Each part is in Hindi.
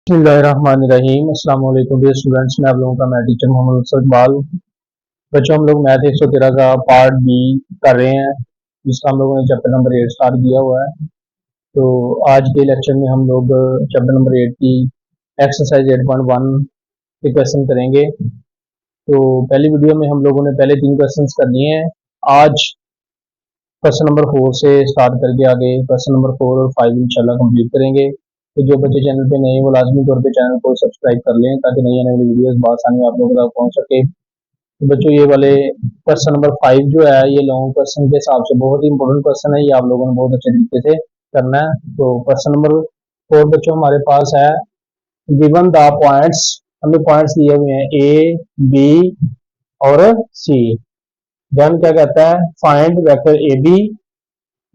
बिस्मिल्लाहिर्रहमानिर्रहीम। अस्सलाम वालेकुम डियर स्टूडेंट्स, मैं आप लोगों का मैं टीचर मोहम्मद इकबाल। बच्चों, हम लोग मैथ 113 का पार्ट बी कर रहे हैं, जिसका हम लोगों ने चैप्टर नंबर 8 स्टार्ट किया हुआ है। तो आज के लेक्चर में हम लोग चैप्टर नंबर 8 की एक्सरसाइज 8.1 के क्वेश्चन करेंगे। तो पहली वीडियो में हम लोगों ने पहले 3 क्वेश्चन कर लिए हैं। आज क्वेश्चन नंबर 4 से स्टार्ट करके आगे क्वेश्चन नंबर 4 और 5 इंशाल्लाह कंप्लीट करेंगे। तो जो बच्चे चैनल पे नए हैं वो लाजमी तौर पे चैनल को सब्सक्राइब कर लें, ताकि नई आने वाली वीडियोस आसानी आप लोगों तक पहुंच सके। तो बच्चों, ये वाले क्वेश्चन नंबर 5 जो है, ये लॉन्ग क्वेश्चन के हिसाब से बहुत ही इंपॉर्टेंट क्वेश्चन है। ये आप लोगों ने बहुत अच्छे तरीके से करना है। तो क्वेश्चन नंबर 4 बच्चों हमारे पास है, गिवन द पॉइंट्स, हमें पॉइंट्स दिए हुए हैं ए, बी और सी। देन क्या कहता है, find vector A B,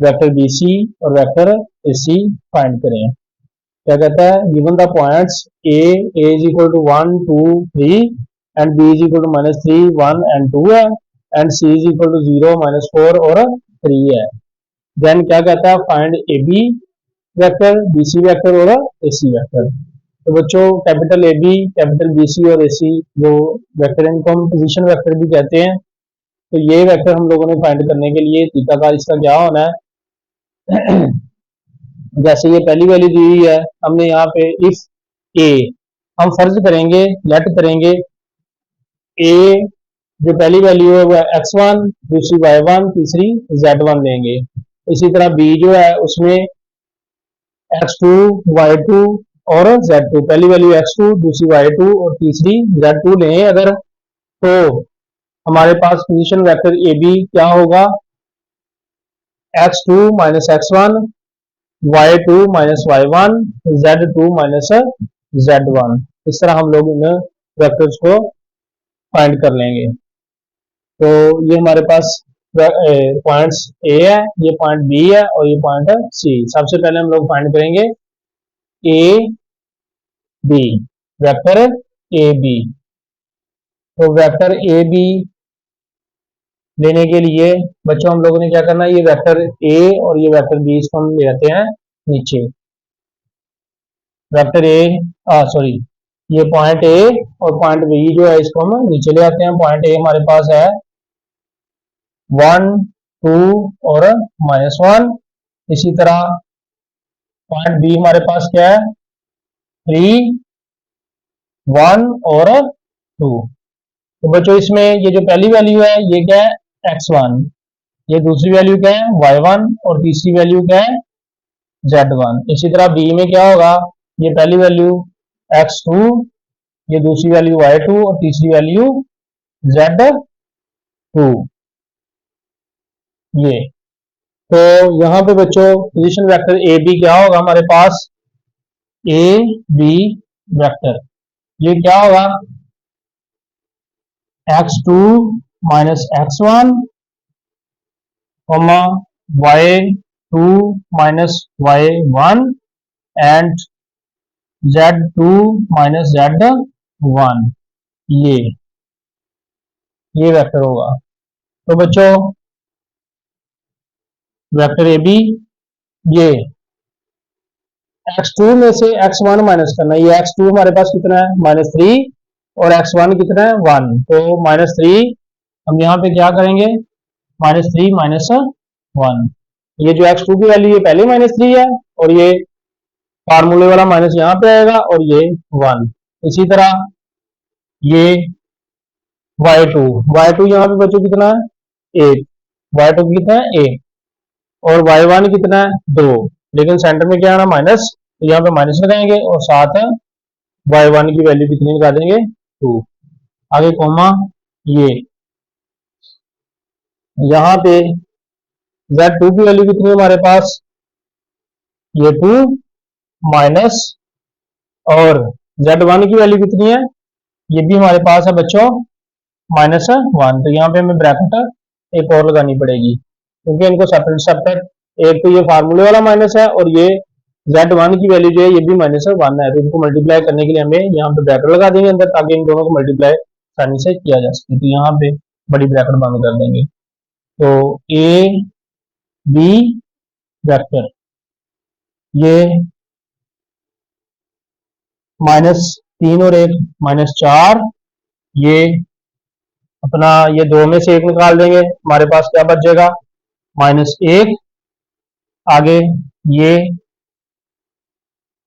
vector B C और वेक्टर ए सी फाइंड करें। क्या कहता है, given the points A is equal to 1 2 3 and B is equal to -3 1 and 2 है, and C is equal to 0 -4 और 3 है। देन क्या कहता है, find A B vector, B C vector और ए सी वेक्टर। तो बच्चों, capital A B, capital B C और ए सी जो वेक्टर, इनको हम पोजीशन वेक्टर भी कहते हैं। तो ये वेक्टर हम लोगों ने फाइंड करने के लिए तरीकाकार इसका क्या होना है जैसे ये पहली वैल्यू दी हुई है, हमने यहाँ पे इफ ए, हम फर्ज करेंगे, लेट करेंगे ए जो पहली वैल्यू है वो x1, दूसरी y1, तीसरी z1 लेंगे। इसी तरह बी जो है उसमें x2, y2 और z2, पहली वैल्यू x2, दूसरी y2 और तीसरी z2 लें अगर, तो हमारे पास पोजीशन वेक्टर ए बी क्या होगा, x2 x1, y2 y1, z2 z1। इस तरह हम लोग इन वेक्टर्स को फाइंड कर लेंगे। तो ये हमारे पास पॉइंट्स ए है, ये पॉइंट बी है और ये पॉइंट सी। सबसे पहले हम लोग फाइंड करेंगे A B, vector A B. तो वेक्टर ए बी लेने के लिए बच्चों हम लोगों ने क्या करना है, ये वेक्टर ए और ये वेक्टर बी, इसको हम ले आते हैं नीचे। वेक्टर ए सॉरी, ये पॉइंट ए और पॉइंट बी जो है इसको हम नीचे ले आते हैं। पॉइंट ए हमारे पास है 1 2 और -1। इसी तरह पॉइंट बी हमारे पास क्या है, 3 1 और 2। तो बच्चों, इसमें ये जो पहली वैल्यू है ये क्या है, x1, ये दूसरी वैल्यू क्या है y1 और तीसरी वैल्यू क्या है z1। इसी तरह बी में क्या होगा, ये पहली वैल्यू x2, ये दूसरी वैल्यू y2 और तीसरी वैल्यू z2। ये तो यहाँ पे बच्चों पोजीशन वेक्टर ए बी क्या होगा हमारे पास, ए बी वेक्टर, ये क्या होगा, x2 x1, y2 y1 and z2 z1। ये वेक्टर होगा। तो बच्चों, वेक्टर ए बी, ये x2 में से x1 माइनस करना, ये x2 हमारे पास कितना है -3 और x1 कितना है 1। तो -3 हम यहाँ पे क्या करेंगे, -3 -1। ये जो x2 की वैल्यू ये पहले -3 है और ये फार्मूले वाला माइनस यहाँ पे आएगा और ये 1। इसी तरह ये y2 यहाँ पे बच्चों कितना है 1, y2 कितना है 1 और y1 कितना है 2, लेकिन सेंटर में क्या आना माइनस, तो यहाँ पे माइनस लगाएंगे और साथ y1 की वैल्यू कितनी लगा देंगे 2। आगे कोमा, ये यहाँ पे z2 की वैल्यू कितनी है हमारे पास, ये 2 माइनस, और z1 की वैल्यू कितनी है, ये भी हमारे पास है बच्चों -1। तो यहाँ पे हमें ब्रैकेट एक और लगानी पड़ेगी, क्योंकि इनको सेपरेट सेपरेट, एक तो ये फार्मूले वाला माइनस है और ये z1 की वैल्यू जो है ये भी -1 है। तो इनको मल्टीप्लाई करने के लिए हमें यहाँ पे ब्रैकेट लगा देंगे अंदर, ताकि इन दोनों को मल्टीप्लाई आसानी से किया जा सके। तो यहाँ पे बड़ी ब्रैकेट बंद कर देंगे। तो ए बी वेक्टर, ये -3 और 1 -4, ये अपना ये 2 में से 1 निकाल देंगे, हमारे पास क्या बचेगा -1। आगे ये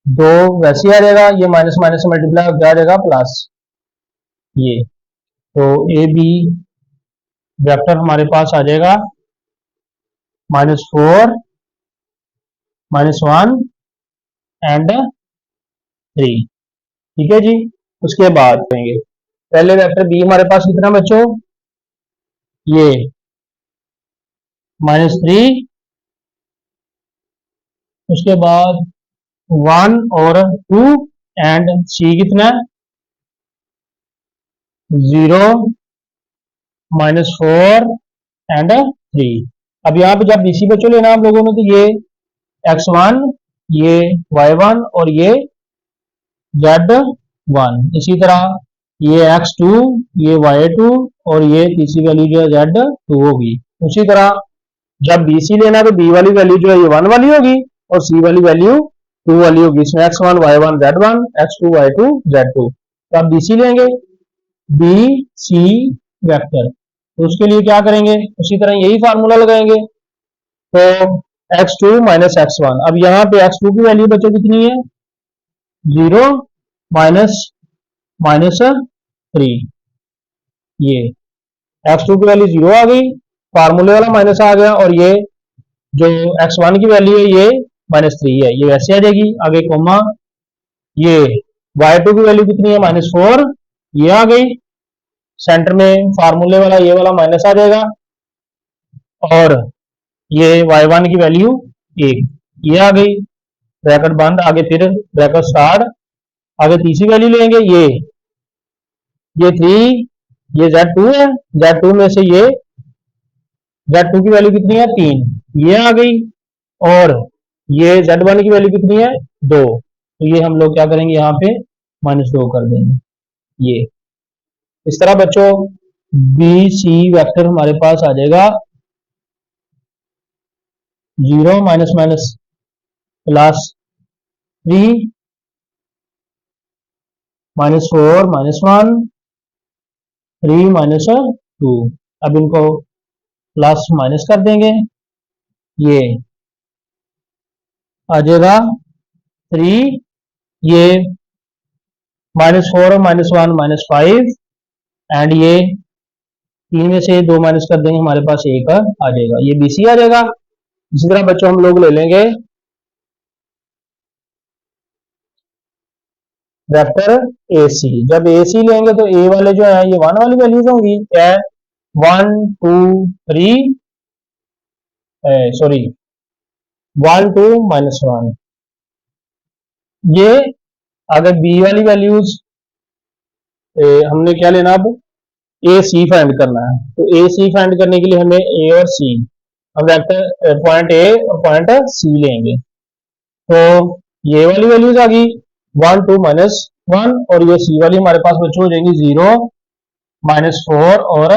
2 वैसे ही आ जाएगा, ये माइनस माइनस से मल्टीप्लाई क्या आ जाएगा प्लस। ये तो ए बी वेक्टर हमारे पास आ जाएगा -4 -1 एंड 3। ठीक है जी। उसके बाद करेंगे पहले वेक्टर बी हमारे पास कितना बच्चों, ये -3, उसके बाद 1 और 2 एंड सी कितना 0 -4 एंड 3। अब यहाँ पे जब बीसी बच्चों लेना आप लोगों ने तो ये x1, ये y1 और ये z1, इसी तरह ये x2, ये y2 और ये तीसरी वैल्यू जो है z2 होगी। उसी तरह जब BC लेना तो B वाली वैल्यू जो है ये 1 वाली होगी और C वाली वैल्यू 2 वाली होगी। इसमें x1 y1 z1, x2 y2 z2। तो आप BC लेंगे BC वेक्टर, तो उसके लिए क्या करेंगे, उसी तरह यही फार्मूला लगाएंगे। तो x2 माइनस x1, अब यहाँ पे x2 की वैल्यू बच्चों कितनी है 0 माइनस माइनस 3, ये x2 की वैल्यू 0 आ गई, फार्मूले वाला माइनस आ गया, और ये जो x1 की वैल्यू है ये -3 है, ये वैसे आ जाएगी। आगे कोमा, ये y2 की वैल्यू कितनी है -4, ये आ गई, सेंटर में फार्मूले वाला ये वाला माइनस आ जाएगा, और ये y1 की वैल्यू 1, ये आ गई, ब्रैकेट बंद, आगे फिर ब्रैकेट स्टार्ट, आगे तीसरी वैल्यू लेंगे, ये 3, ये z2 है, z2 में से ये z2 की वैल्यू कितनी है 3, ये आ गई, और ये z1 की वैल्यू कितनी है 2, तो ये हम लोग क्या करेंगे यहाँ पे -2 कर देंगे। ये इस तरह बच्चों बी सी वेक्टर हमारे पास आ जाएगा 0 माइनस माइनस +3 -4 -1 3 -2। अब इनको प्लस माइनस कर देंगे, ये आ जाएगा 3, ये -4 -1 -5 एंड ये 3 में से 2 माइनस कर देंगे, हमारे पास 1 आ जाएगा, ये BC आ जाएगा। इसी तरह बच्चों हम लोग ले लेंगे वेक्टर AC। जब AC लेंगे तो A वाले जो है ये 1 वाली वैल्यूज होंगी, क्या है 1 2 3 सॉरी 1 2 -1। ये अगर B वाली वैल्यूज हमने क्या लेना, अब AC फाइंड करना है, तो AC फाइंड करने के लिए हमें A और C, हम वेक्टर पॉइंट A और पॉइंट C लेंगे। तो ये वाली वैल्यूज आ गई 1 2 -1, और ये C वाली हमारे पास बच्चों हो जाएंगी 0 -4 और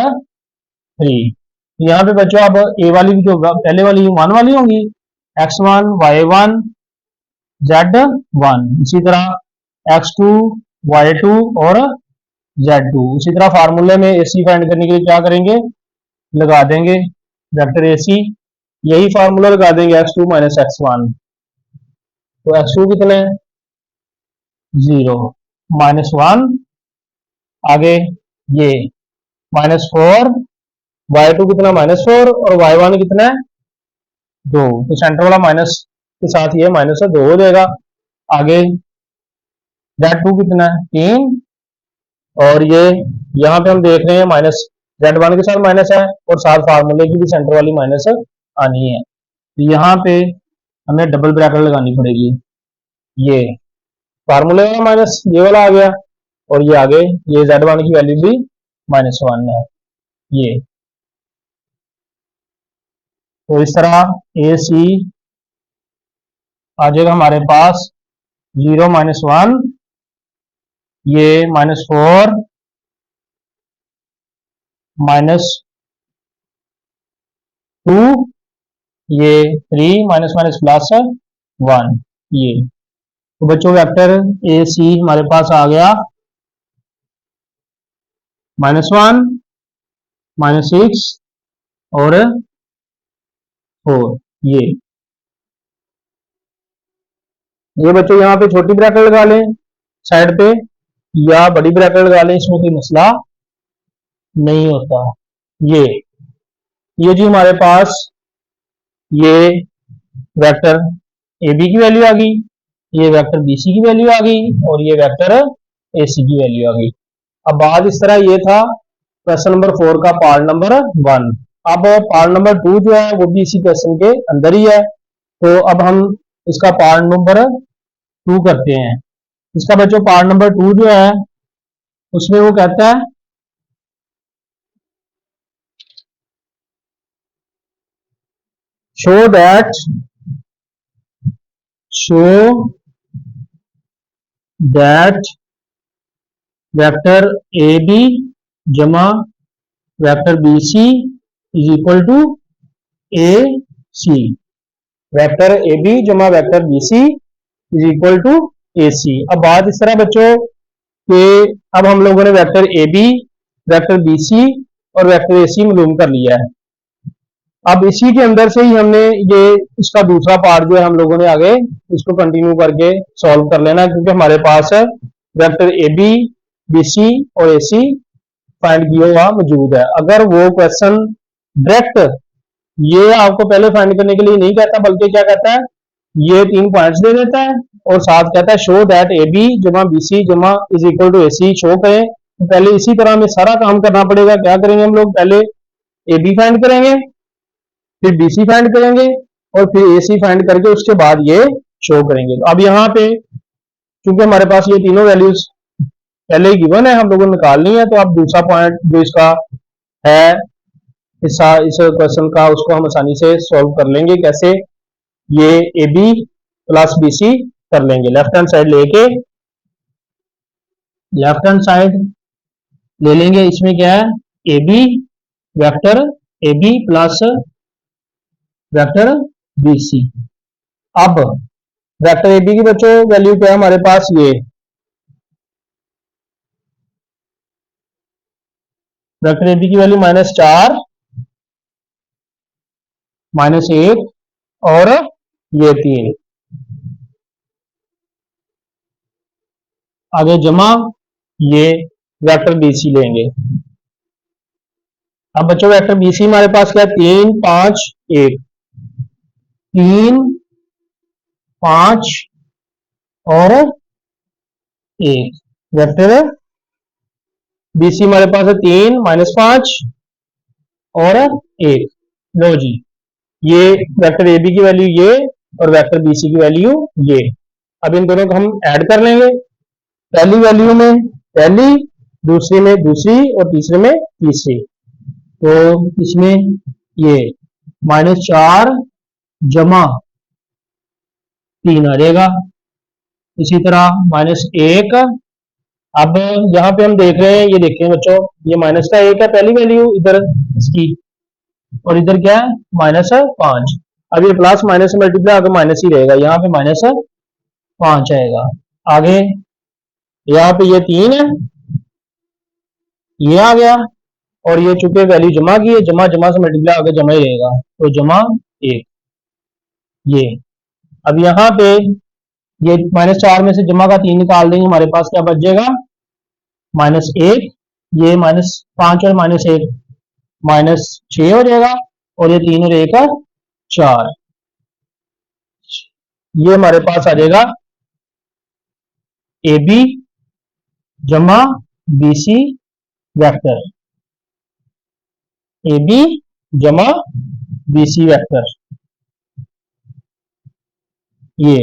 3। यहाँ पे बच्चों अब A वाली जो पहले वाली 1 वाली होंगी, x1 y1 z1, इसी तरह x2 y2 और z2। इसी तरह फार्मूले में AC फाइंड करने के लिए क्या करेंगे, लगा देंगे वेक्टर AC, यही फार्मूला लगा देंगे x2 माइनस x1, तो x2 कितने 0 -1, आगे ये -4, y2 कितना -4 और y1 कितना है 2, तो सेंटर वाला माइनस के साथ ये -2 हो जाएगा। आगे z2 कितना है 3, और ये यहाँ पे हम देख रहे हैं z1 के साथ माइनस है, और साथ फार्मूले की भी सेंटर वाली माइनस आनी है, तो यहाँ पे हमें डबल ब्रैकेट लगानी पड़ेगी, ये फार्मूले वाला माइनस ये वाला आ गया, और ये आगे ये z1 की वैल्यू भी -1 है, ये तो इस तरह AC आ जाएगा हमारे पास 0 -1, ये -4 -2, ये 3 +++1, ये तो बच्चों वेक्टर ए सी हमारे पास आ गया -1, -6 और 4। ये बच्चों यहाँ पे छोटी ब्रैकेट लगा लें साइड पे या बड़ी ब्रैकेट लगा लें, इसमें कोई मसला नहीं होता। ये जी हमारे पास ये वेक्टर ए बी की वैल्यू आ गई, ये वेक्टर बी सी की वैल्यू आ गई और ये वेक्टर ए सी की वैल्यू आ गई। अब बात इस तरह ये था क्वेश्चन नंबर 4 का पार्ट नंबर 1। अब पार्ट नंबर 2 जो है वो भी इसी क्वेश्चन के अंदर ही है, तो अब हम इसका पार्ट नंबर 2 करते हैं। इसका बच्चों पार्ट नंबर 2 जो है उसमें वो कहता है show that vector A B जमा vector B C is equal to A C. Vector A B जमा vector B C is equal to A C. अब बात इस तरह बच्चों कि अब हम लोगों ने vector A B, vector B C और वेक्टर ए सी मालूम कर लिया है। अब इसी के अंदर से ही हमने ये इसका दूसरा पार्ट जो है हम लोगों ने आगे इसको कंटिन्यू करके सॉल्व कर लेना, क्योंकि हमारे पास vector A B, B C और ए सी फाइंड किया हुआ मौजूद है। अगर वो क्वेश्चन डायरेक्ट ये आपको पहले फाइंड करने के लिए नहीं कहता, बल्कि क्या कहता है, ये 3 पॉइंट्स दे देता है और साथ कहता है शो दैट ए बी जमा बी सी जमा is equal to A C show करें। तो पहले इसी तरह हमें सारा काम करना पड़ेगा। क्या करेंगे हम लोग, पहले ए बी फाइंड करेंगे, फिर बी सी फाइंड करेंगे और फिर ए सी फाइंड करके उसके बाद ये शो करेंगे। तो अब यहाँ पे क्योंकि हमारे पास ये तीनों वैल्यूज पहले ही गिवन है, हम लोगों ने निकालनी है, तो अब दूसरा पॉइंट जो इसका है इस क्वेश्चन का उसको हम आसानी से सॉल्व कर लेंगे। कैसे, ये A B plus B C कर लेंगे। लेफ्ट हैंड साइड लेके लेफ्ट हैंड साइड ले लेंगे, इसमें क्या है A B vector A B plus vector B C. अब वेक्टर ए बी की बच्चों वैल्यू क्या है हमारे पास, ये वेक्टर ए बी की वैल्यू -4 -1 और ये 3 आगे जमा ये वेक्टर बी सी लेंगे। अब बच्चों वेक्टर बी सी हमारे पास क्या है, 3 5 1, 3 5 और 1। वेक्टर बी सी हमारे पास है 3 -5 और 1। लो जी, ये वेक्टर ए बी की वैल्यू ये और वेक्टर बी सी की वैल्यू ये। अब इन दोनों को हम ऐड कर लेंगे, पहली वैल्यू में पहली, दूसरी में दूसरी और तीसरे में तीसरी। तो इसमें ये -4 जमा 3 आ जाएगा। इसी तरह -1। अब यहाँ पे हम देख रहे हैं, ये देखें बच्चों, ये -1 है पहली वैल्यू इधर इसकी, और इधर क्या है -5। अब ये प्लस माइनस मल्टीप्लाई आगे माइनस ही रहेगा, यहाँ पे -5 आएगा। आगे यहाँ पे ये 3 है, ये आ गया, और ये चूंकि वैल्यू जमा की है, जमा जमा से मल्टीप्लाई आगे जमा ही रहेगा, तो जमा 1 ये। अब यहाँ पे ये -4 में से जमा का 3 निकाल देंगे, हमारे पास क्या बच जाएगा -1, ये -5 और -1 -6 हो जाएगा, और ये 3 और 1 4। ये हमारे पास आ जाएगा ए बी जमा B C vector, A B जमा बी सी वेक्टर ये।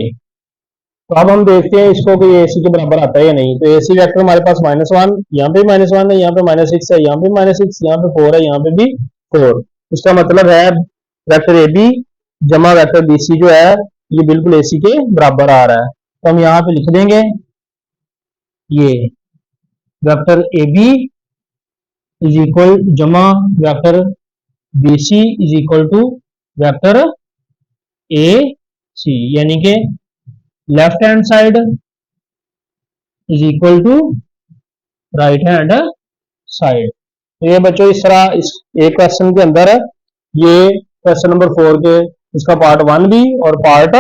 तो अब हम देखते हैं इसको कि ये ए सी के बराबर आता है या नहीं। तो ए सी वेक्टर हमारे पास -1, यहाँ पे -1 है, यहाँ पे -6 है, यहाँ पे -6, यहाँ पे 4 है, यहाँ पे भी 4। इसका मतलब है वेक्टर ए बी जमा वेक्टर बी सी जो है ये बिल्कुल ए सी के बराबर आ रहा है। तो हम यहाँ पे लिख देंगे ये vector A B is equal जमा vector B C is equal to vector A C, यानी कि left hand side is equal to right hand side. तो ये बच्चों इस तरह इस एक क्वेश्चन के अंदर ये क्वेश्चन नंबर 4 के इसका पार्ट 1 भी और पार्ट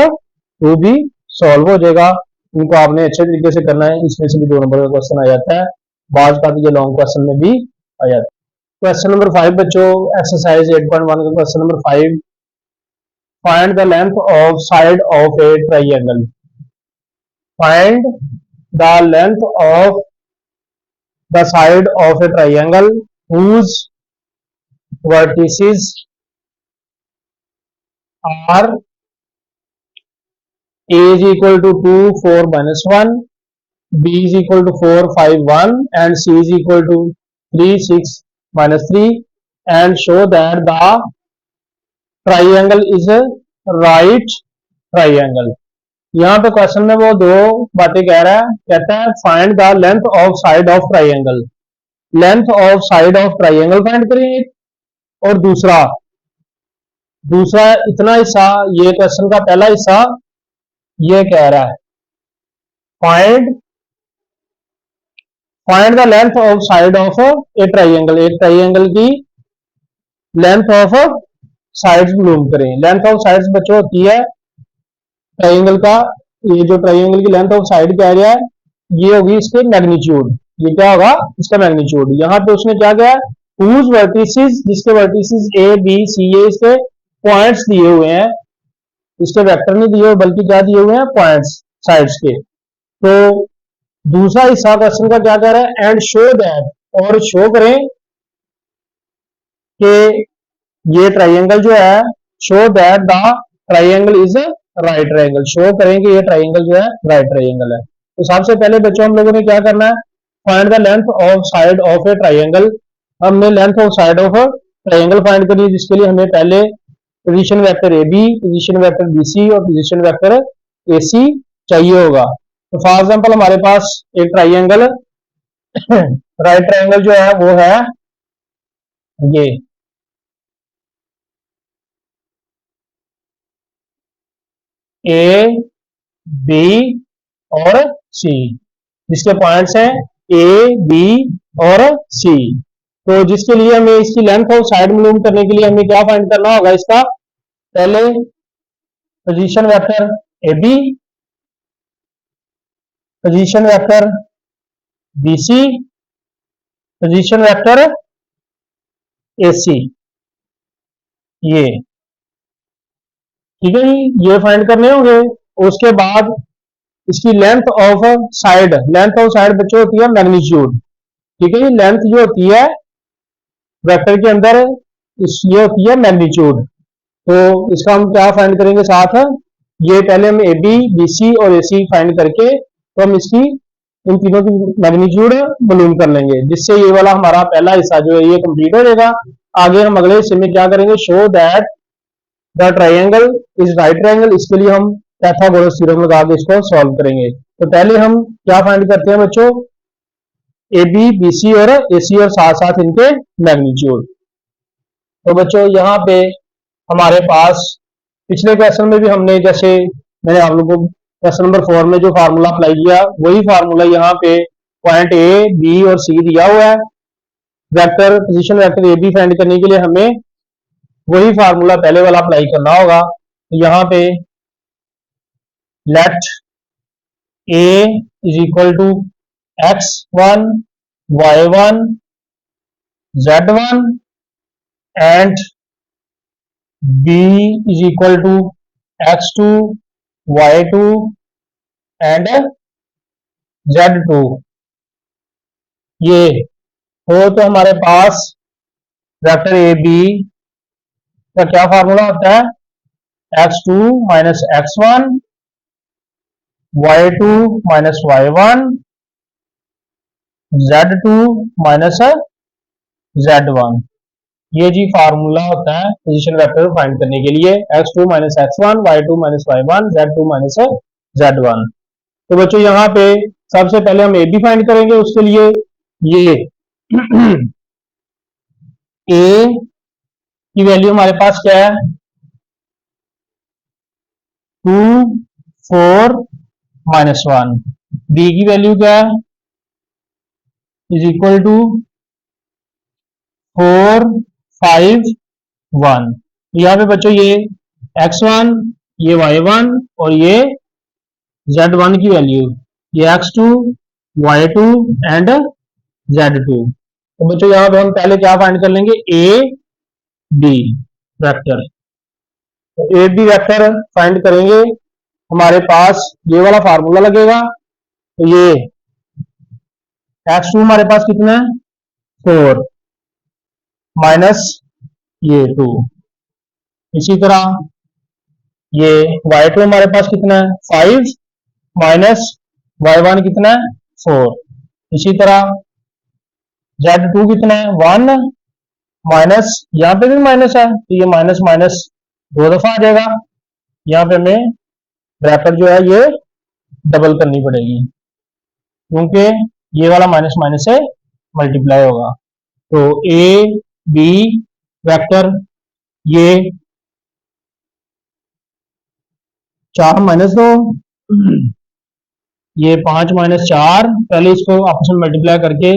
2 भी सॉल्व हो जाएगा। इनको आपने अच्छे तरीके से करना है, इसमें से भी 2 नंबर का क्वेश्चन आ जाता है, बाज का भी ये लॉन्ग क्वेश्चन में भी आ जाता है। क्वेश्चन नंबर 5 बच्चों एक्सरसाइज 8.1 का question number 5, find the length of side of a triangle. Find the length of the side of a triangle whose vertices are a is equal to 2 4 minus 1, b is equal to 4 5 1 and c is equal to 3 6 minus 3 and show that the triangle is a right triangle। यहाँ पे क्वेश्चन में वो दो बातें कह रहा है, कहता है find the length of side of triangle. Length of side of triangle find करें, और दूसरा इतना हिस्सा, ये क्वेश्चन का पहला हिस्सा ये कह रहा है find the length of side of a triangle. एक ट्राइंगल की लेंथ ऑफ साइड्स मालूम करें। लेंथ ऑफ साइड्स बच्चों होती है ट्राइंगल का, ये जो ट्राइंगल की लेंथ ऑफ साइड कह रहा है ये होगी इसके मैग्नीट्यूड। ये क्या होगा इसका मैग्नीट्यूड। यहाँ पे उसने क्या किया, whose vertices, जिसके वर्टिसेस ए बी सी ए इसके पॉइंट्स दिए हुए हैं, इसके वेक्टर नहीं दिए हुए बल्कि क्या दिए हुए हैं पॉइंट्स साइड्स के। तो दूसरा हिस्सा क्वेश्चन का क्या कह रहा है, एंड शो दैट, और शो करें कि ये ट्राइंगल जो है, show that the triangle is right triangle. Show करें कि ये ट्राइंगल जो है राइट ट्राइंगल है। तो सबसे पहले बच्चों हम लोगों ने क्या करना है, find the length of side of a triangle. हमने length of side of triangle find करी, जिसके लिए हमें पहले position vector A B, position vector B C और पोजीशन वेक्टर ए सी चाहिए होगा। तो फॉर एग्जांपल हमारे पास एक ट्राइंगल राइट ट्राइंगल जो है वो है ये ए बी और सी, जिसके पॉइंट्स हैं ए बी और सी। तो जिसके लिए हमें इसकी लेंथ ऑफ साइड मालूम करने के लिए हमें क्या फाइंड करना होगा, इसका पहले position vector A B, position vector B C, position vector A C, ये ठीक है जी, ये फाइंड करने होंगे। उसके बाद इसकी length of side, length of side बच्चों होती है मैग्नीट्यूड। ठीक है जी, लेंथ जो होती है वेक्टर के अंदर ये होती है मैग्नीट्यूड। तो इसका हम क्या फाइंड करेंगे साथ, ये पहले हम ए बी बी सी और ए सी फाइंड करके तो हम इसकी इन तीनों की मैग्नीट्यूड मालूम कर लेंगे, जिससे ये वाला हमारा पहला हिस्सा जो है ये कंप्लीट हो जाएगा। आगे हम अगले हिस्से में क्या करेंगे, show that the triangle is right triangle. इसके लिए हम पाइथागोरस थ्योरम लगा के इसको सॉल्व करेंगे। तो पहले हम क्या फाइंड करते हैं बच्चों, ए बी बी सी और ए सी और साथ साथ इनके मैग्नीट्यूड। तो बच्चों यहाँ पे हमारे पास पिछले क्वेश्चन में भी हमने, जैसे मैंने आप लोगों को क्वेश्चन नंबर 4 में जो फार्मूला अप्लाई किया वही फार्मूला यहाँ पे पॉइंट ए बी और सी दिया हुआ है। Vector position vector A B find करने के लिए हमें वही फार्मूला पहले वाला अप्लाई करना होगा। तो यहाँ पे let A is equal to x1 y1 z1 and b is equal to x2 y2 and z2। ये हो तो हमारे पास वेक्टर ए बी का क्या फार्मूला होता है, x2 minus x1 y2 minus y1 z2 minus z1। ये जी फार्मूला होता है पोजीशन वेक्टर फाइंड करने के लिए, x2 minus x1 y2 minus y1 z2 minus z1। तो बच्चों यहाँ पे सबसे पहले हम ए बी फाइंड करेंगे। उसके लिए ये ए की वैल्यू हमारे पास क्या है, 2 4 -1, बी की वैल्यू क्या है, इज इक्वल टू 4 5 1। यहाँ पे बच्चों ये x1, ये y1 और ये z1 की वैल्यू, ये x2 y2 एंड z2। तो बच्चों यहाँ पे हम पहले क्या फाइंड कर लेंगे, ए बी वेक्टर। तो ए बी वेक्टर फाइंड करेंगे, हमारे पास ये वाला फार्मूला लगेगा। तो ये x2 हमारे पास कितना है 4 माइनस ये 2। इसी तरह ये y2 हमारे पास कितना है 5 माइनस y1 कितना है 4। इसी तरह z2 कितना है 1 माइनस, यहाँ पे भी माइनस है तो ये माइनस माइनस 2 दफा आ जाएगा। यहाँ पे हमें ब्रैकेट जो है ये डबल करनी पड़ेगी, क्योंकि ये वाला माइनस माइनस से मल्टीप्लाई होगा। तो ए बी वेक्टर, ये 4 माइनस 2, ये 5 माइनस 4, पहले इसको आपस में मल्टीप्लाई करके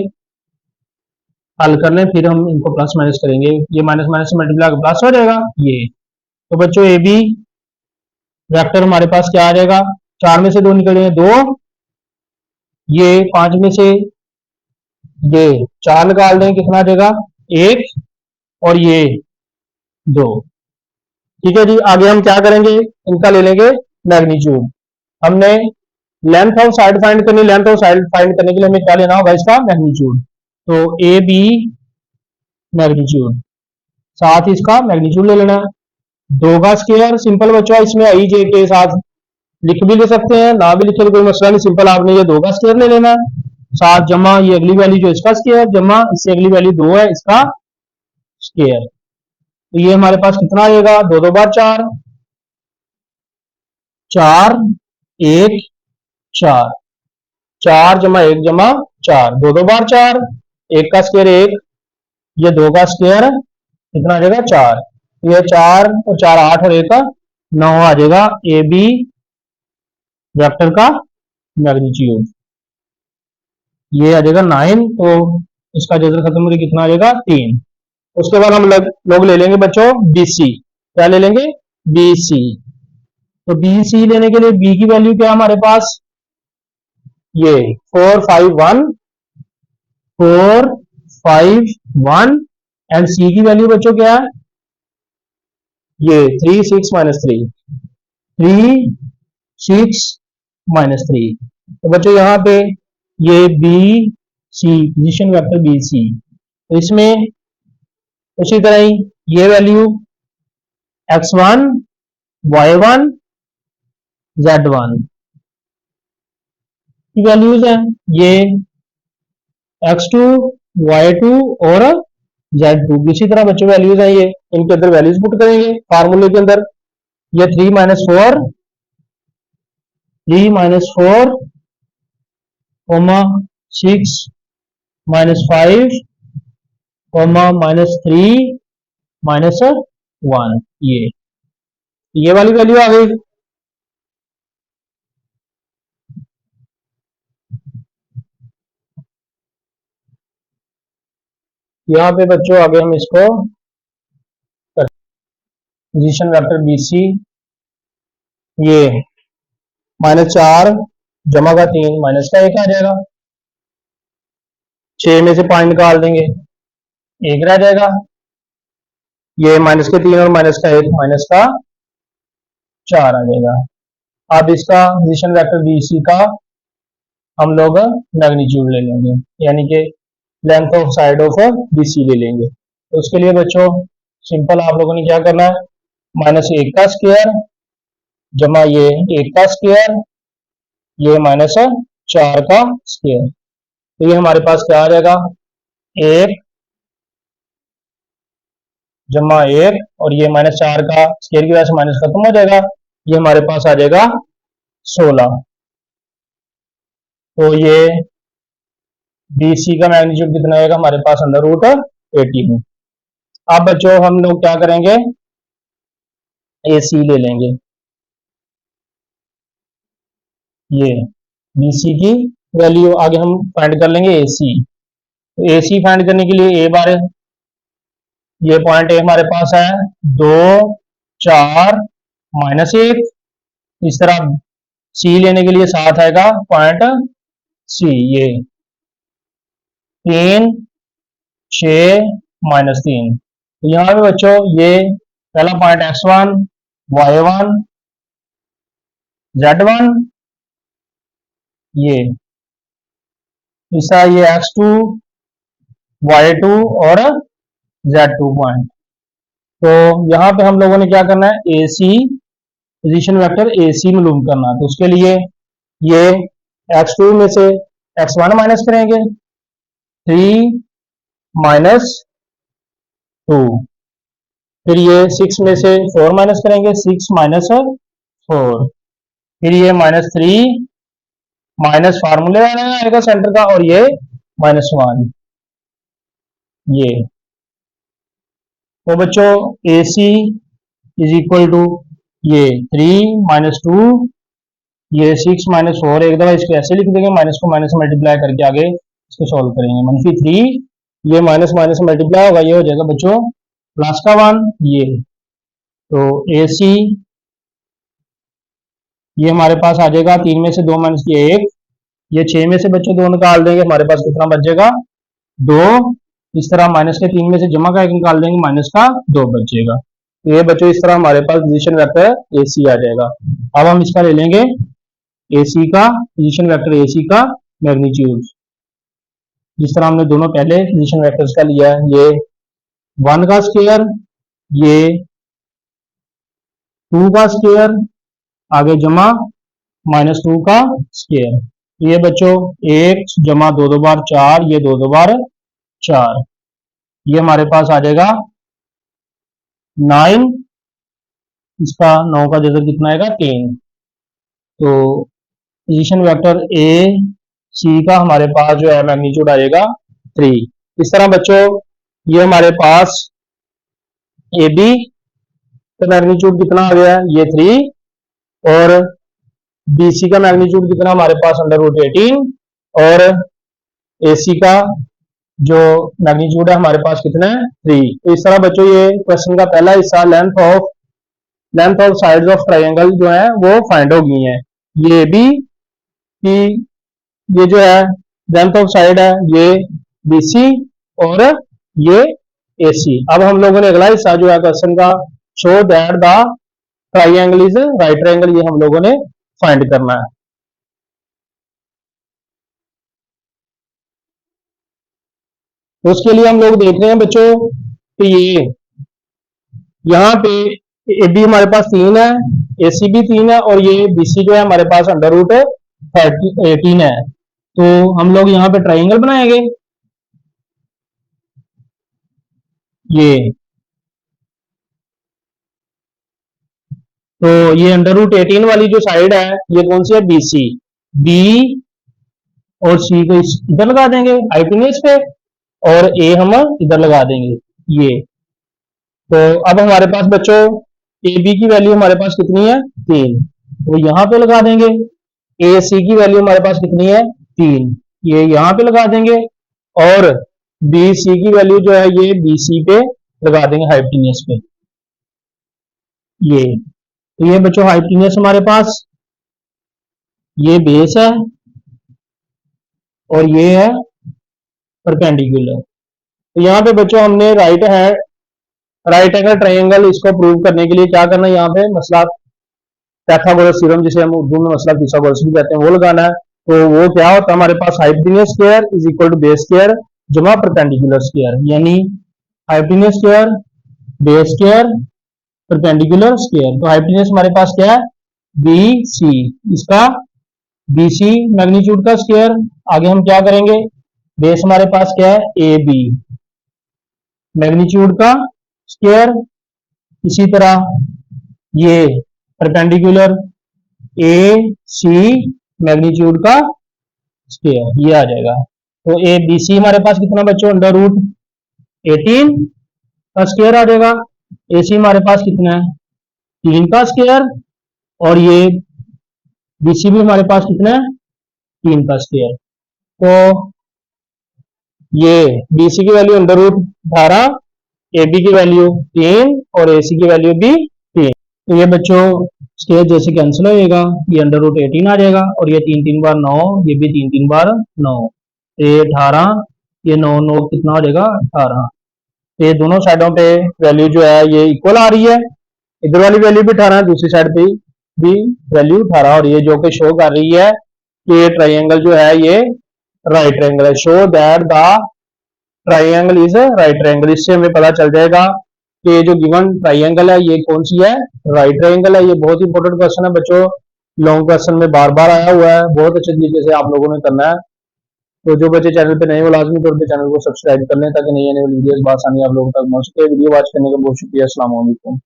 हल कर लें, फिर हम इनको प्लस माइनस करेंगे। ये माइनस माइनस से मल्टीप्लाई प्लस हो जाएगा ये। तो बच्चों ए बी वेक्टर हमारे पास क्या आ जाएगा, 4 में से 2 निकल जाएंगे 2, ये 5 में से ये 4 निकाल दें, कितना आ जाएगा 1 और ये 2। ठीक है जी, आगे हम क्या करेंगे, इनका ले लेंगे मैग्नीट्यूड। हमने लेंथ ऑफ साइड फाइंड करनी, लेंथ ऑफ साइड फाइंड करने के लिए हमें क्या लेना होगा, इसका मैग्नीट्यूड। तो ए बी मैग्नीट्यूड, साथ ही इसका मैग्नीट्यूड ले लेना है। 2 का स्क्वायर सिंपल बच्चों, इसमें आई जे के साथ लिख भी ले सकते हैं, ना भी लिखे तो कोई मसला नहीं, सिंपल आपने ये 2 का स्क्वायर ले लेना है, साथ जमा ये अगली वैल्यू जो इसका स्क्वायर, जमा इससे अगली वैल्यू 2 है इसका स्क्वायर। तो ये हमारे पास कितना आएगा, 2 2 बार 4, 4 1 4, 4 जमा 1 जमा 4, 2 2 बार 4, 1 का स्क्वायर 1, ये 2 का स्क्वायर कितना आ जाएगा 4। ये 4 और 4 8 और 1 9 आ जाएगा ए बी वेक्टर का मैग्नीट्यूड, ये आ जाएगा 9। तो इसका जजर खत्म होकर कितना आ जाएगा 3। उसके बाद हम लोग ले लेंगे बच्चों बी सी, क्या ले लेंगे बी सी। तो बी सी लेने के लिए बी की वैल्यू क्या है हमारे पास, ये 4 5 1, 4 5 1 एंड सी की वैल्यू बच्चों क्या है, ये 3 6 माइनस 3, 3 6 माइनस 3। तो बच्चों यहाँ पे ये B C position vector B C, तो इसमें उसी तरह ही ये वैल्यू x1 y1 z1 की वैल्यूज है, ये x2 y2 और z2 की इसी तरह बच्चों वैल्यूज है, ये इनके अंदर वैल्यूज पुट करेंगे फार्मूले के अंदर। ये 3 minus 4, 3 minus 4 6 minus 5 minus 3 minus 1, ये वाली वैल्यू आ गई। यहाँ पे बच्चों आगे हम इसको पोजीशन वेक्टर बी सी, ये -4 जमा का 3 माइनस का 1 आ जाएगा, 6 में से 5 निकाल देंगे 1 रह जाएगा, ये माइनस के 3 और माइनस का 1 माइनस का 4 आ जाएगा। अब इसका पोजीशन वेक्टर बी सी का हम लोग मैग्नीट्यूड ले लेंगे, यानी कि length of side of B C ले लेंगे। तो उसके लिए बच्चों सिंपल आप लोगों ने क्या करना है, -1 का स्क्वायर जमा ये 1 का स्क्वायर, ये -4 का स्क्वायर। तो ये हमारे पास क्या आ जाएगा 1 जमा 1 और ये -4 का स्क्वायर की वजह से माइनस खत्म हो जाएगा, ये हमारे पास आ जाएगा 16। तो ये बी सी का मैग्नीट्यूड कितना आएगा हमारे पास √18। अब बच्चों हम लोग क्या करेंगे, ए सी ले लेंगे। ये BC की वैल्यू आगे हम फाइंड कर लेंगे AC। तो AC फाइंड करने के लिए ए बार ये पॉइंट ए हमारे पास है 2 4 -1। इस तरह C लेने के लिए साथ आएगा पॉइंट C, ये 3 6 -3। तो यहाँ पे बच्चों ये पहला पॉइंट X1 Y1 Z1, ये तीसरा ये X2 Y2 और Z2 पॉइंट। तो यहाँ पे हम लोगों ने क्या करना है, AC पोजीशन वेक्टर AC मालूम करना। तो उसके लिए ये X2 में से X1 माइनस करेंगे, 3 -2। फिर ये 6 में से 4 माइनस करेंगे, 6 -4। फिर ये -3 माइनस फार्मूले आएगा सेंटर का, और ये -1, ये। तो बच्चों AC इज इक्वल टू ये 3 -2, ये 6 -4। एक दफा इसको ऐसे लिख देंगे, माइनस को माइनस मल्टीप्लाई करके आगे इसको सॉल्व करेंगे। -3, ये माइनस माइनस मल्टीप्लाई होगा, ये हो जाएगा बच्चों प्लस का 1, ये। तो AC ये हमारे पास आ जाएगा 3 में से 2 माइनस किया 1, ये 6 में से बच्चों 2 निकाल देंगे, हमारे पास कितना बच जाएगा 2। इस तरह माइनस के 3 में से जमा का 1 निकाल देंगे, माइनस का 2 बचेगा। तो ये बच्चों इस तरह हमारे पास पोजीशन वेक्टर AC आ जाएगा। अब हम इसका ले लेंगे AC का पोजीशन वेक्टर AC का मैग्नीट्यूड। जिस तरह हमने दोनों पहले पोजीशन वेक्टर्स का लिया है, ये 1 का स्क्वायर, ये 2 का स्क्वायर, आगे जमा -2 का स्क्वायर। ये बच्चों 1 जमा 2 2 बार 4, ये 2 2 बार 4, ये हमारे पास आ जाएगा 9। इसका 9 का जगह कितना आएगा 3। तो पोजीशन वेक्टर AC का हमारे पास जो है मैग्नीट्यूड आ जाएगा 3। इस तरह बच्चों ये हमारे पास AB का मैग्नीट्यूड कितना आ गया, ये 3, और BC का मैग्नीट्यूड कितना हमारे पास √18, और AC का जो मैग्नीट्यूड है हमारे पास कितना है 3। तो इस तरह बच्चों ये क्वेश्चन का पहला हिस्सा length of sides of triangle जो है वो फाइंड हो गई है। ये भी कि ये जो है लेंथ ऑफ साइड है ये BC और ये AC। अब हम लोगों ने अगला हिस्सा जो है क्वेश्चन का, show that the triangle is right triangle, ये हम लोगों ने फाइंड करना है। तो उसके लिए हम लोग देख रहे हैं बच्चों कि ये यहाँ पे AB हमारे पास 3 है, AC भी 3 है, और ये BC जो है हमारे पास √18 है। तो हम लोग यहाँ पे ट्रायंगल बनाएंगे। ये तो ये √18 वाली जो साइड है ये कौन सी है, BC। B और C को इधर लगा देंगे हाइपोटेन्यूज पे, और A हम इधर लगा देंगे, ये। तो अब हमारे पास बच्चों AB की वैल्यू हमारे पास कितनी है 3, तो यहाँ पे लगा देंगे। AC की वैल्यू हमारे पास कितनी है 3, ये यहाँ पे लगा देंगे। और BC की वैल्यू जो है ये BC पे लगा देंगे हाइपोटेन्यूज पे, ये। तो ये बच्चों हाइपोटेन्यूज हमारे पास ये बेस है, और ये है परपेंडिकुलर। तो यहाँ पे बच्चों हमने राइट एंगल ट्रायंगल इसको प्रूव करने के लिए क्या करना है, यहाँ पे मसला पाइथागोरस थ्योरम, जिसे हम उर्दू में मसला फिसागोरस भी कहते हैं, वो लगाना है। तो वो क्या होता है हमारे पास, hypotenuse square is equal to base square जमा परपेंडिकुलर स्क्वायर, यानी hypotenuse square base square perpendicular square. तो हाइपोटेन्यूज हमारे पास क्या है BC, इसका BC मैग्नीट्यूड का स्क्वायर। आगे हम क्या करेंगे, बेस हमारे पास क्या है AB मैग्नीट्यूड का स्क्वायर। इसी तरह ये परपेंडिकुलर AC मैग्नीट्यूड का स्क्वायर, ये आ जाएगा। तो ABC हमारे पास कितना बच्चों √18 का स्क्वायर आ जाएगा। AC हमारे पास कितना है 3 का स्क्वायर, और ये बीसी भी हमारे पास कितना है, 3 का स्क्वायर। तो ये बीसी की value under root 18, A B की वैल्यू 3 और ए सी की वैल्यू भी 3। तो ये बच्चों स्केयर जैसे कैंसिल हो जाएगा, ये अंडर रूट 18 आ जाएगा और ये 3 3 बार 9, ये भी 3 3 बार 9, ये 18, ये 9 9 कितना हो जाएगा 18। तो ये दोनों साइडों पे वैल्यू जो है ये इक्वल आ रही है, इधर वाली वैल्यू भी 18 है, दूसरी साइड पे भी वैल्यू 18 और ये जो कि शो कर रही है कि ट्राइंगल जो है ये राइट ट्राइंगल है। Show that the triangle is right triangle. इससे हमें पता चल जाएगा कि ये जो गिवन ट्राइंगल है ये कौन सी है, राइट ट्राइंगल है। ये बहुत इंपॉर्टेंट क्वेश्चन है बच्चों, लॉन्ग क्वेश्चन में बार बार आया हुआ है, बहुत अच्छे तरीके से आप लोगों ने करना है। तो जो बच्चे चैनल पे नए वो लाजमी तौर पे चैनल को सब्सक्राइब कर लें ताकि नई आने वाली वीडियोस बआसानी आप लोगों तक पहुंच सके। वीडियो वॉच करने का बहुत शुक्रिया। अस्सलाम वालेकुम।